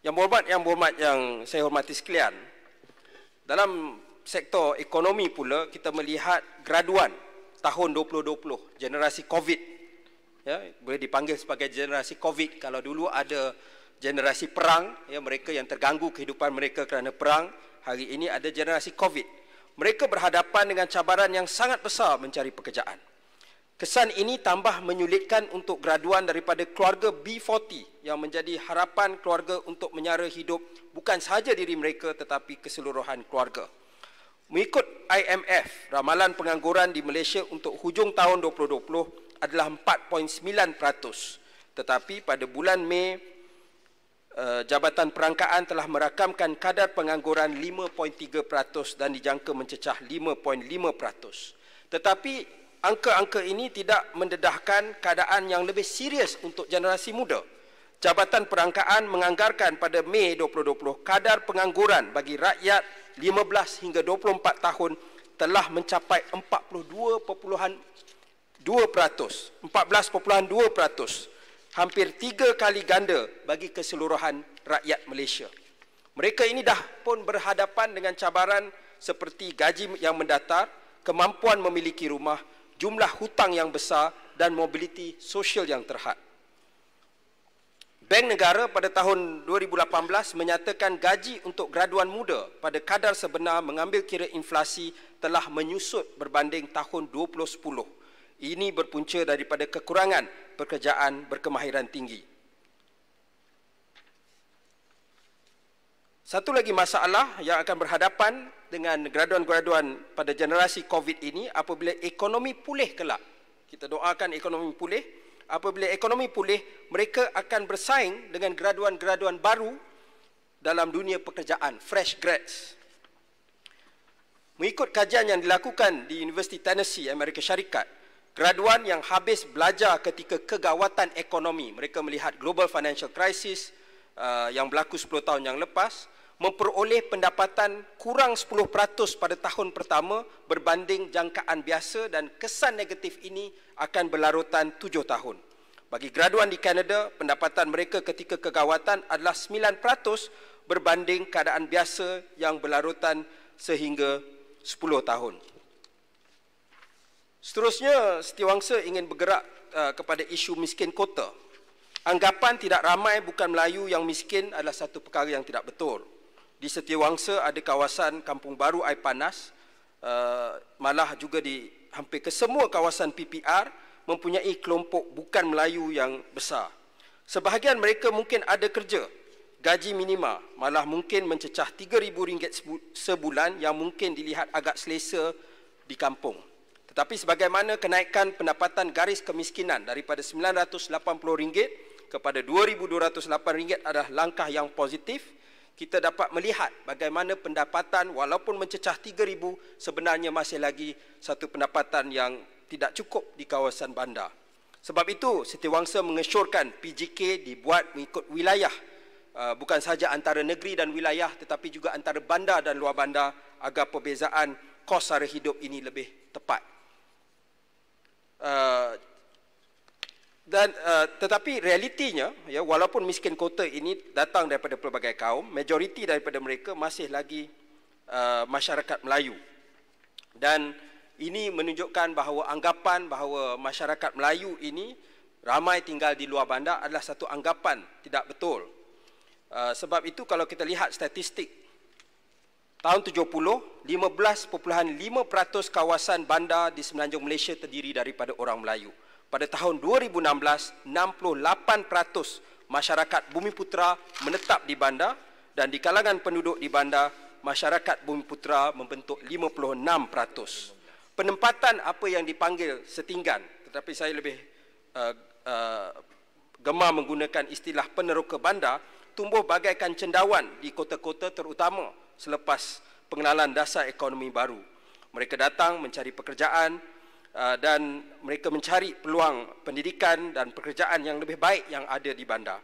Yang berhormat yang saya hormati sekalian, dalam sektor ekonomi pula kita melihat graduan tahun 2020, generasi COVID, ya, boleh dipanggil sebagai generasi COVID. Kalau dulu ada generasi perang, ya, mereka yang terganggu kehidupan mereka kerana perang, hari ini ada generasi COVID. Mereka berhadapan dengan cabaran yang sangat besar mencari pekerjaan. Kesan ini tambah menyulitkan untuk graduan daripada keluarga B40 yang menjadi harapan keluarga untuk menyara hidup bukan sahaja diri mereka tetapi keseluruhan keluarga. Mengikut IMF, ramalan pengangguran di Malaysia untuk hujung tahun 2020 adalah 4.9%. Tetapi pada bulan Mei, Jabatan Perangkaan telah merakamkan kadar pengangguran 5.3% dan dijangka mencecah 5.5%. Tetapi angka-angka ini tidak mendedahkan keadaan yang lebih serius untuk generasi muda. Jabatan Perangkaan menganggarkan pada Mei 2020 kadar pengangguran bagi rakyat 15 hingga 24 tahun telah mencapai 14.2%, hampir 3 kali ganda bagi keseluruhan rakyat Malaysia. Mereka ini dah pun berhadapan dengan cabaran seperti gaji yang mendatar, kemampuan memiliki rumah, jumlah hutang yang besar dan mobiliti sosial yang terhad. Bank Negara pada tahun 2018 menyatakan gaji untuk graduan muda pada kadar sebenar mengambil kira inflasi telah menyusut berbanding tahun 2010. Ini berpunca daripada kekurangan pekerjaan berkemahiran tinggi. Satu lagi masalah yang akan berhadapan dengan graduan-graduan pada generasi COVID ini apabila ekonomi pulih kelak. Kita doakan ekonomi pulih. Apabila ekonomi pulih, mereka akan bersaing dengan graduan-graduan baru dalam dunia pekerjaan, fresh grads. Mengikut kajian yang dilakukan di Universiti Tennessee, Amerika Syarikat, graduan yang habis belajar ketika kegawatan ekonomi, mereka melihat global financial crisis yang berlaku 10 tahun yang lepas, memperoleh pendapatan kurang 10% pada tahun pertama berbanding jangkaan biasa dan kesan negatif ini akan berlarutan 7 tahun. Bagi graduan di Kanada, pendapatan mereka ketika kegawatan adalah 9% berbanding keadaan biasa yang berlarutan sehingga 10 tahun. Seterusnya, Setiausaha ingin bergerak kepada isu miskin kota. Anggapan tidak ramai bukan Melayu yang miskin adalah satu perkara yang tidak betul. Di Setiausaha ada kawasan Kampung Baru Air Panas, malah juga di hampir ke semua kawasan PPR mempunyai kelompok bukan Melayu yang besar. Sebahagian mereka mungkin ada kerja, gaji minima, malah mungkin mencecah RM3,000 sebulan yang mungkin dilihat agak selesa di kampung. Tetapi sebagaimana kenaikan pendapatan garis kemiskinan daripada RM980 kepada RM2,208 adalah langkah yang positif, kita dapat melihat bagaimana pendapatan walaupun mencecah RM3,000 sebenarnya masih lagi satu pendapatan yang tidak cukup di kawasan bandar. Sebab itu Setiausaha mengesyorkan PJK dibuat mengikut wilayah, bukan sahaja antara negeri dan wilayah tetapi juga antara bandar dan luar bandar agar perbezaan kos sara hidup ini lebih tepat. Tetapi realitinya, ya, walaupun miskin kota ini datang daripada pelbagai kaum, majoriti daripada mereka masih lagi masyarakat Melayu. Dan ini menunjukkan bahawa anggapan bahawa masyarakat Melayu ini ramai tinggal di luar bandar adalah satu anggapan tidak betul. Sebab itu kalau kita lihat statistik, tahun 70, 15.5% kawasan bandar di semenanjung Malaysia terdiri daripada orang Melayu. Pada tahun 2016, 68% masyarakat Bumiputera menetap di bandar dan di kalangan penduduk di bandar, masyarakat Bumiputera membentuk 56%. Penempatan apa yang dipanggil setinggan, tetapi saya lebih gemar menggunakan istilah peneroka bandar, tumbuh bagaikan cendawan di kota-kota terutama selepas pengenalan dasar ekonomi baru. Mereka datang mencari pekerjaan, dan mereka mencari peluang pendidikan dan pekerjaan yang lebih baik yang ada di bandar.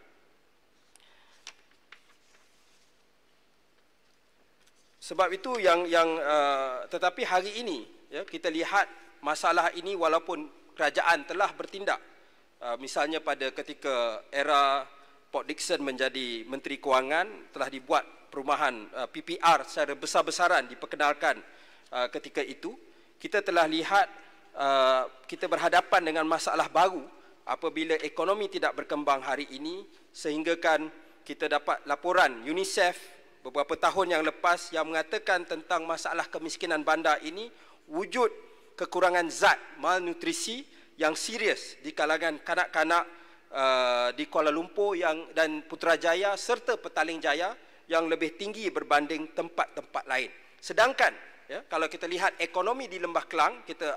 Sebab itu tetapi hari ini, ya, kita lihat masalah ini walaupun kerajaan telah bertindak, misalnya pada ketika era Port Dickson menjadi Menteri Kewangan, telah dibuat perumahan PPR secara besar-besaran diperkenalkan ketika itu. Kita telah lihat kita berhadapan dengan masalah baru apabila ekonomi tidak berkembang hari ini, sehinggakan kita dapat laporan UNICEF beberapa tahun yang lepas yang mengatakan tentang masalah kemiskinan bandar ini wujud kekurangan zat, malnutrisi yang serius di kalangan kanak-kanak di Kuala Lumpur dan Putrajaya serta Petaling Jaya yang lebih tinggi berbanding tempat-tempat lain. Sedangkan kalau kita lihat ekonomi di Lembah Kelang, kita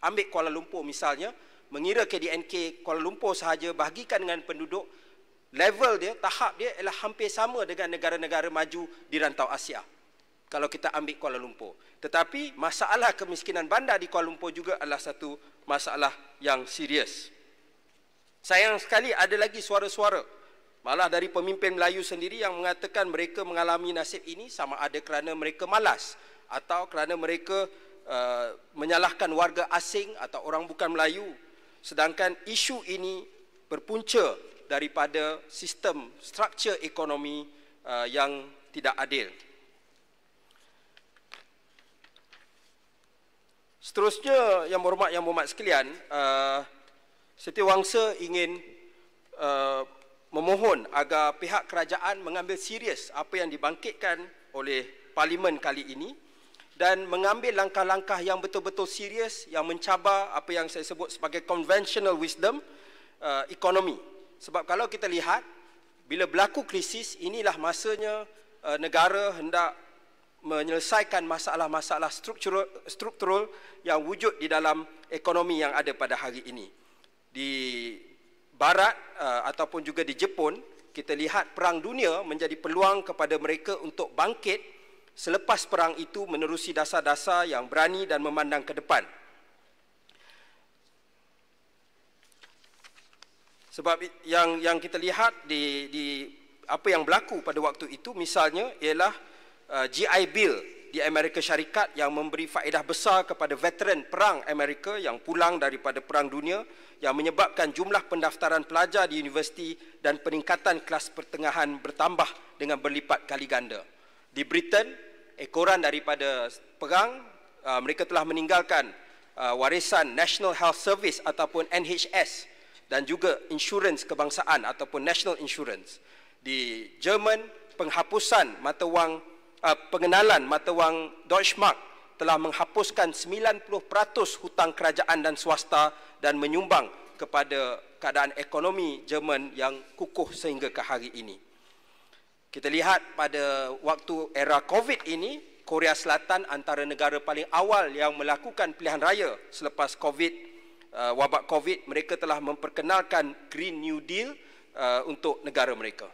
ambil Kuala Lumpur misalnya, mengira KDNK Kuala Lumpur sahaja bahagikan dengan penduduk, level dia, tahap dia ialah hampir sama dengan negara-negara maju di rantau Asia kalau kita ambil Kuala Lumpur. Tetapi masalah kemiskinan bandar di Kuala Lumpur juga adalah satu masalah yang serius. Sayang sekali ada lagi suara-suara malah dari pemimpin Melayu sendiri yang mengatakan mereka mengalami nasib ini sama ada kerana mereka malas atau kerana mereka menyalahkan warga asing atau orang bukan Melayu. Sedangkan isu ini berpunca daripada sistem struktur ekonomi yang tidak adil. Seterusnya, yang berhormat sekalian, Setiawangsa ingin memohon agar pihak kerajaan mengambil serius apa yang dibangkitkan oleh Parlimen kali ini dan mengambil langkah-langkah yang betul-betul serius yang mencabar apa yang saya sebut sebagai conventional wisdom ekonomi. Sebab kalau kita lihat, bila berlaku krisis, inilah masanya negara hendak menyelesaikan masalah-masalah struktural yang wujud di dalam ekonomi yang ada pada hari ini. Di Barat ataupun juga di Jepun, kita lihat Perang Dunia menjadi peluang kepada mereka untuk bangkit selepas perang itu menerusi dasar-dasar yang berani dan memandang ke depan. Sebab yang kita lihat di apa yang berlaku pada waktu itu misalnya ialah GI Bill di Amerika Syarikat yang memberi faedah besar kepada veteran perang Amerika yang pulang daripada Perang Dunia, yang menyebabkan jumlah pendaftaran pelajar di universiti dan peningkatan kelas pertengahan bertambah dengan berlipat kali ganda. Di Britain, ekoran daripada perang, mereka telah meninggalkan warisan National Health Service ataupun NHS dan juga insurans kebangsaan ataupun national insurance. Di Jerman, penghapusan mata wang pengenalan mata wang Deutschmark telah menghapuskan 90% hutang kerajaan dan swasta dan menyumbang kepada keadaan ekonomi Jerman yang kukuh sehingga ke hari ini. Kita lihat pada waktu era COVID ini, Korea Selatan antara negara paling awal yang melakukan pilihan raya selepas wabak COVID. Mereka telah memperkenalkan Green New Deal untuk negara mereka.